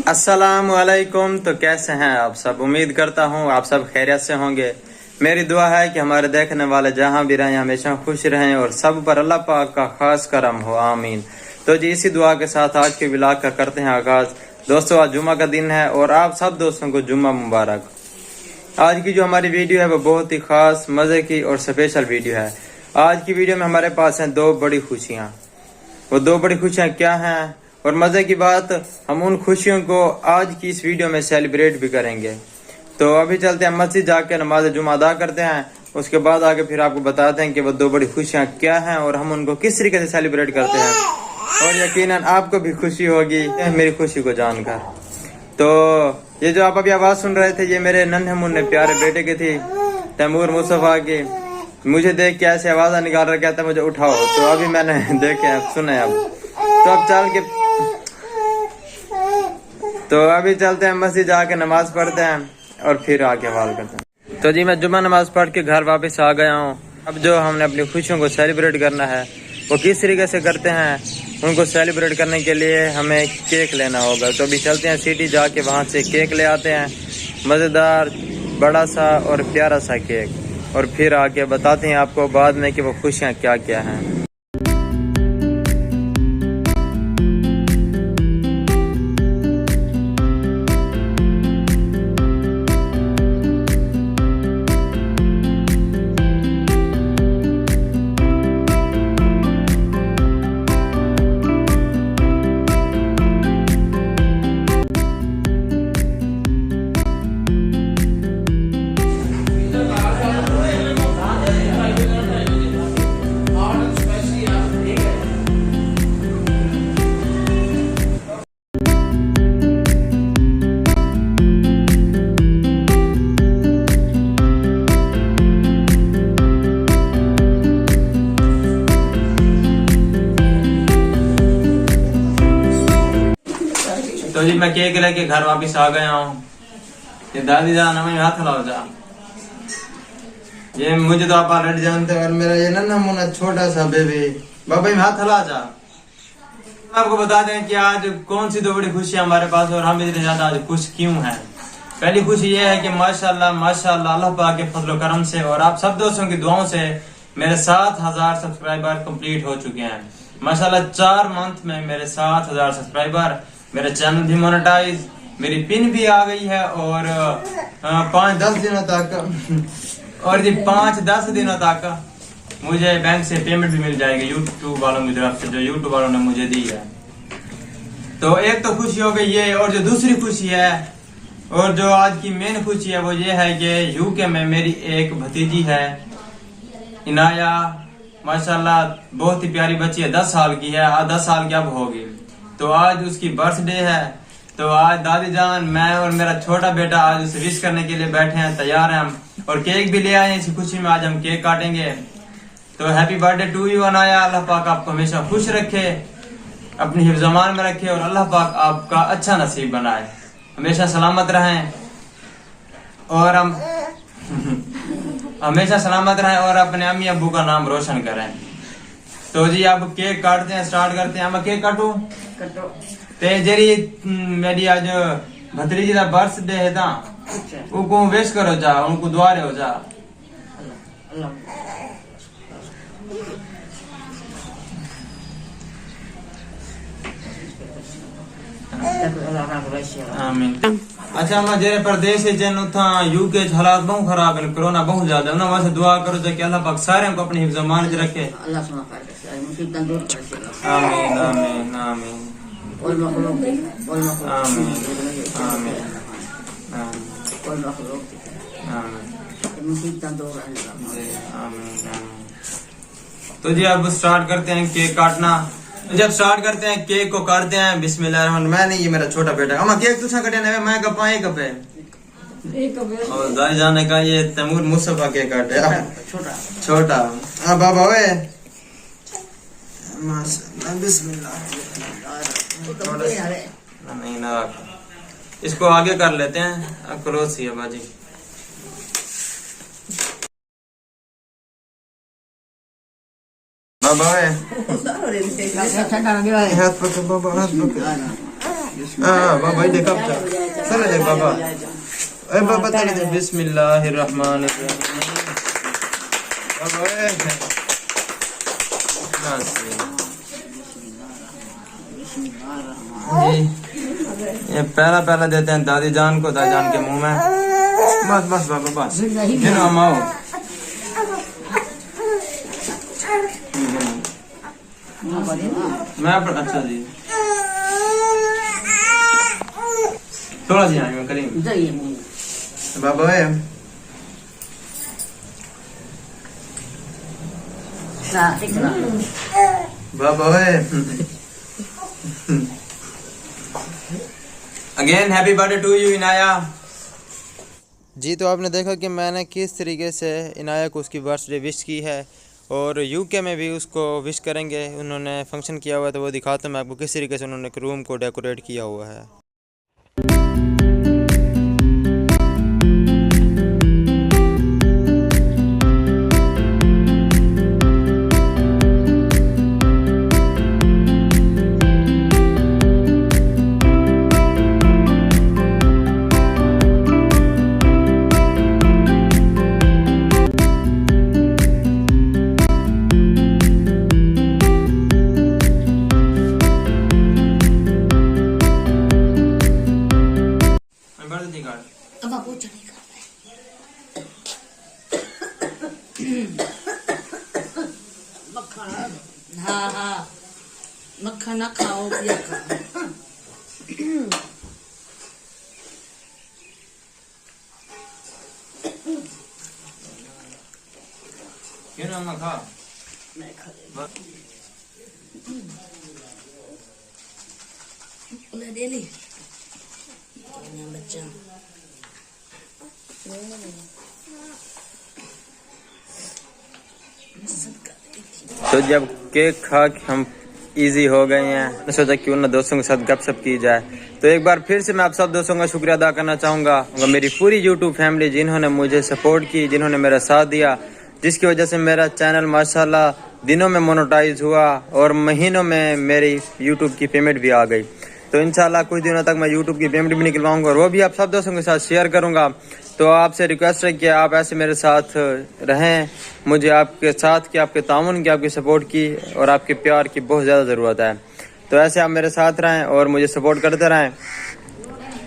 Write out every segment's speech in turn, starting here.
अस्सलाम वालेकुम। तो कैसे हैं आप सब? उम्मीद करता हूँ आप सब खैरियत से होंगे। मेरी दुआ है कि हमारे देखने वाले जहाँ भी रहें हमेशा खुश रहें और सब पर अल्लाह पाक का खास करम हो, आमीन। तो जी इसी दुआ के साथ आज के व्लॉग का करते हैं आगाज। दोस्तों आज जुम्मा का दिन है और आप सब दोस्तों को जुम्मा मुबारक। आज की जो हमारी वीडियो है वो बहुत ही खास, मज़े की और स्पेशल वीडियो है। आज की वीडियो में हमारे पास हैं दो बड़ी खुशियाँ। वो दो बड़ी खुशियाँ क्या हैं और मज़े की बात, हम उन खुशियों को आज की इस वीडियो में सेलिब्रेट भी करेंगे। तो अभी चलते हैं मस्जिद, जाके नमाज जुमा अदा करते हैं। उसके बाद आगे फिर आपको बताते हैं कि वो दो बड़ी खुशियाँ क्या हैं और हम उनको किस तरीके से सेलिब्रेट करते हैं। और यकीनन आपको भी खुशी होगी मेरी खुशी को जानकर। तो ये जो आप अभी आवाज़ सुन रहे थे ये मेरे नन्हे मुन्ने प्यारे बेटे की थी, तैमूर मुस्तफ़ा की। मुझे देख के ऐसे आवाज़ निकाल रहा, कहता मुझे उठाओ। तो अभी मैंने देखे सुने। अब तो अब चल के तो अभी चलते हैं मस्जिद, जाके नमाज पढ़ते हैं और फिर आगे हवाल करते हैं। तो जी मैं जुम्मा नमाज पढ़ के घर वापस आ गया हूँ। अब जो हमने अपनी खुशियों को सेलिब्रेट करना है वो किस तरीके से करते हैं, उनको सेलिब्रेट करने के लिए हमें केक लेना होगा। तो अभी चलते हैं सिटी, जाके वहाँ से केक ले आते हैं, मज़ेदार बड़ा सा और प्यारा सा केक। और फिर आके बताते हैं आपको बाद में कि वो खुशियाँ क्या क्या हैं। तो जी मैं केक लेके घर वापस आ गया हूँ। ये दादी जान हमें हाथ लाओ जा। ये मुझे तो आप ऑलरेडी जानते हैं और मेरा ये नन्हा मुन्ना छोटा सा बेबी बाबा में हाथ हला जा। आपको बता दें कि आज कौन सी दो बड़ी खुशियां हमारे पास और हम इतने ज्यादा आज खुश क्यों हैं। पहली खुशी ये है कि माशाल्लाह माशाल्लाह अल्लाह पाक के फजल करम से और आप सब दोस्तों की दुआओं से मेरे 7,000 सब्सक्राइबर कंप्लीट हो चुके हैं। माशाल्लाह 4 मंथ में मेरे 7,000 सब्सक्राइबर, मेरा चैनल भी मोनेटाइज, मेरी पिन भी आ गई है और 5-10 दिनों तक और ये 5-10 दिनों तक मुझे बैंक से पेमेंट भी मिल जाएगी यूट्यूब वालों की तरफ से, जो यूट्यूब वालों ने मुझे दी है। तो एक तो खुशी हो गई ये। और जो दूसरी खुशी है और जो आज की मेन खुशी है वो ये है कि यूके में मेरी एक भतीजी है इनाया, माशाल्लाह बहुत ही प्यारी बच्ची है, 10 साल की है, 10 साल की अब होगी। तो आज उसकी बर्थडे है। तो आज दादी जान, मैं और मेरा छोटा बेटा आज उसे विश करने के लिए बैठे हैं, तैयार हैं हम, और केक भी ले आए हैं। इसी खुशी में आज हम केक काटेंगे। तो happy birthday to you Anaya. Allah पाक आपको हमेशा खुश रखे, अपनी हिफ्ज़-ए-मान में रखे और अल्लाह पाक आपका अच्छा नसीब बनाए, हमेशा सलामत रहें और हम हमेशा सलामत रहें और अपने अम्मी अब्बू का नाम रोशन करें। तो जी अब केक काटते हैं, स्टार्ट करते हैं। मैं केक काटू ते जेरी मेरी आज भतीजी का बर्थडे है ता उनको विश करो जा, उनको दुआ रहे हो जा। आमीन। अच्छा मैं जेरे प्रदेश से जन उथा यूके हालात बहुत खराब है, कोरोना बहुत ज्यादा है ना, वहाँ से दुआ करो जो कि अल्लाह पाक सारे को अपनी हिफ्ज़-ए-मान में रखे। आमीन आमीन आमीन तो जी अब स्टार्ट करते हैं केक काटना। जब स्टार्ट करते हैं केक को काटते हैं बिस्मिल्लाह। मैं नहीं, ये मेरा छोटा बेटा। अम्मा केक तुझा कटे ना, मैं कपा एक कप है और दाई जाने का ये तैमूर मुस्तफ़ा केक काटे छोटा। हाँ बाबा ओए माशाल्लाह बिस्मिल्लाह। नहीं ना, इसको आगे कर लेते हैं, क्रोस ही है बाजी। बाबा है हाथ पकड़ बाबा, हाथ पकड़। हाँ बाबा ये देखो चलो देख बाबा अरे बाबा चलो देख बिस्मिल्लाहिर्रहमानिर्रहीम बाबा ये पहला देते हैं दादी जान को, दादी जान के मुंह में। बस बाबा बस फिर हम आओ। मैं अच्छा जी थोड़ा सी आएंगे करेंगे बाबा है बाबा है। Again happy birthday to you Inaya ji. तो आपने देखा कि मैंने किस तरीके से इनाया को उसकी बर्थडे विश की है, और यूके में भी उसको विश करेंगे। उन्होंने फंक्शन किया हुआ है तो वो दिखाता हूँ मैं आपको किस तरीके से उन्होंने रूम को डेकोरेट किया हुआ है। हाँ हाँ मक्खन ना खाओ पिया खाओ। क्यों ना खा मैं खा ले दे ली बच्चा। तो जब केक खा के हम इजी हो गए हैं, मैं सोचा क्यों ना दोस्तों के साथ गपशप की जाए। तो एक बार फिर से मैं आप सब दोस्तों का शुक्रिया अदा करना चाहूँगा, मेरी पूरी यूट्यूब फैमिली जिन्होंने मुझे सपोर्ट की, जिन्होंने मेरा साथ दिया, जिसकी वजह से मेरा चैनल माशाल्लाह दिनों में मोनेटाइज हुआ और महीनों में मेरी यूट्यूब की पेमेंट भी आ गई। तो इंशाल्लाह कुछ दिनों तक मैं यूट्यूब की पेमेंट भी निकलवाऊंगा और वो भी आप सब दोस्तों के साथ शेयर करूंगा। तो आपसे रिक्वेस्ट है कि आप ऐसे मेरे साथ रहें, मुझे आपके साथ की, आपके ताउन की, आपकी सपोर्ट की और आपके प्यार की बहुत ज़्यादा ज़रूरत है। तो ऐसे आप मेरे साथ रहें और मुझे सपोर्ट करते रहें।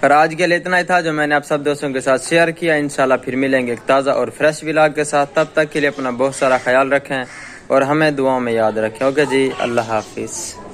और आज के लिए इतना ही था जो मैंने आप सब दोस्तों के साथ शेयर किया। इंशाल्लाह फिर मिलेंगे एक ताज़ा और फ्रेश व्लॉग के साथ। तब तक के लिए अपना बहुत सारा ख्याल रखें और हमें दुआओं में याद रखें। ओके जी, अल्लाह हाफिज़।